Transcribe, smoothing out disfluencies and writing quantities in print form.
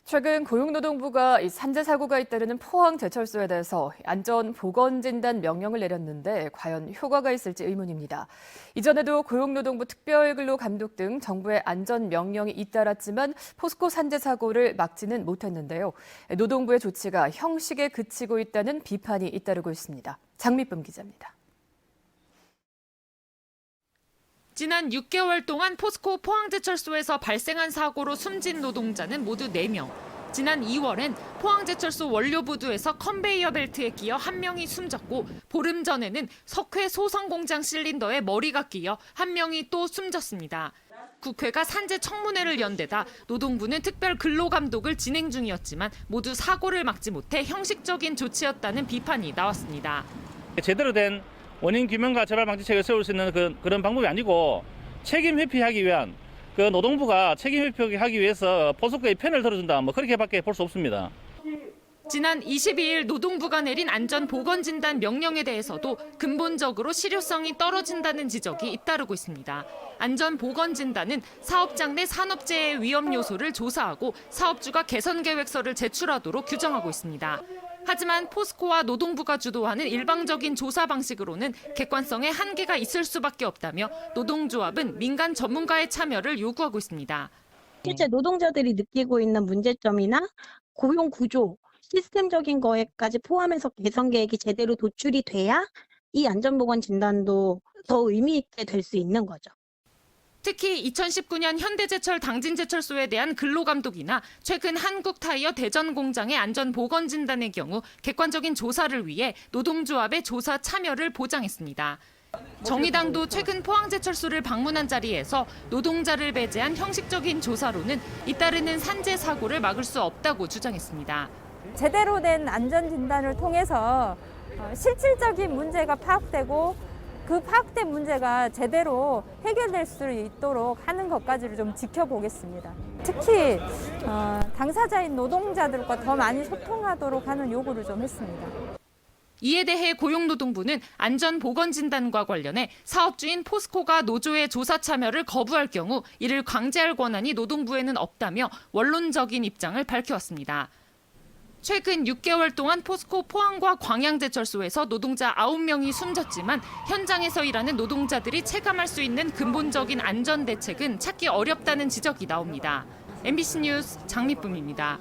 최근 고용노동부가 이 산재 사고가 잇따르는 포항제철소에 대해서 안전보건진단 명령을 내렸는데 과연 효과가 있을지 의문입니다. 이전에도 고용노동부 특별근로감독 등 정부의 안전명령이 잇따랐지만 포스코 산재 사고를 막지는 못했는데요. 노동부의 조치가 형식에 그치고 있다는 비판이 잇따르고 있습니다. 장미쁨 기자입니다. 지난 6개월 동안 포스코 포항제철소에서 발생한 사고로 숨진 노동자는 모두 4명. 지난 2월엔 포항제철소 원료부두에서 컨베이어 벨트에 끼어 1명이 숨졌고 보름 전에는 석회 소성공장 실린더에 머리가 끼어 1명이 또 숨졌습니다. 국회가 산재 청문회를 연 데다 노동부는 특별 근로감독을 진행 중이었지만 모두 사고를 막지 못해 형식적인 조치였다는 비판이 나왔습니다. 제대로 된 원인 규명과 재발 방지책을 세울 수 있는 그런 방법이 아니고 책임 회피하기 위한 노동부가 책임 회피하기 위해서 포스코의 편을 들어준다 그렇게밖에 볼 수 없습니다. 지난 22일 노동부가 내린 안전보건진단 명령에 대해서도 근본적으로 실효성이 떨어진다는 지적이 잇따르고 있습니다. 안전보건진단은 사업장 내 산업재해 위험 요소를 조사하고 사업주가 개선 계획서를 제출하도록 규정하고 있습니다. 하지만 포스코와 노동부가 주도하는 일방적인 조사 방식으로는 객관성에 한계가 있을 수밖에 없다며 노동조합은 민간 전문가의 참여를 요구하고 있습니다. 실제 노동자들이 느끼고 있는 문제점이나 고용 구조, 시스템적인 거에까지 포함해서 개선 계획이 제대로 도출이 돼야 이 안전보건 진단도 더 의미 있게 될 수 있는 거죠. 특히 2019년 현대제철 당진제철소에 대한 근로감독이나 최근 한국타이어 대전 공장의 안전보건진단의 경우 객관적인 조사를 위해 노동조합의 조사 참여를 보장했습니다. 정의당도 최근 포항제철소를 방문한 자리에서 노동자를 배제한 형식적인 조사로는 잇따르는 산재 사고를 막을 수 없다고 주장했습니다. 제대로 된 안전진단을 통해서 실질적인 문제가 파악되고 그 파악된 문제가 제대로 해결될 수 있도록 하는 것까지를 좀 지켜보겠습니다. 특히 당사자인 노동자들과 더 많이 소통하도록 하는 요구를 좀 했습니다. 이에 대해 고용노동부는 안전보건진단과 관련해 사업주인 포스코가 노조의 조사 참여를 거부할 경우 이를 강제할 권한이 노동부에는 없다며 원론적인 입장을 밝혀왔습니다. 최근 6개월 동안 포스코 포항과 광양제철소에서 노동자 9명이 숨졌지만 현장에서 일하는 노동자들이 체감할 수 있는 근본적인 안전 대책은 찾기 어렵다는 지적이 나옵니다. MBC 뉴스 장미쁨입니다.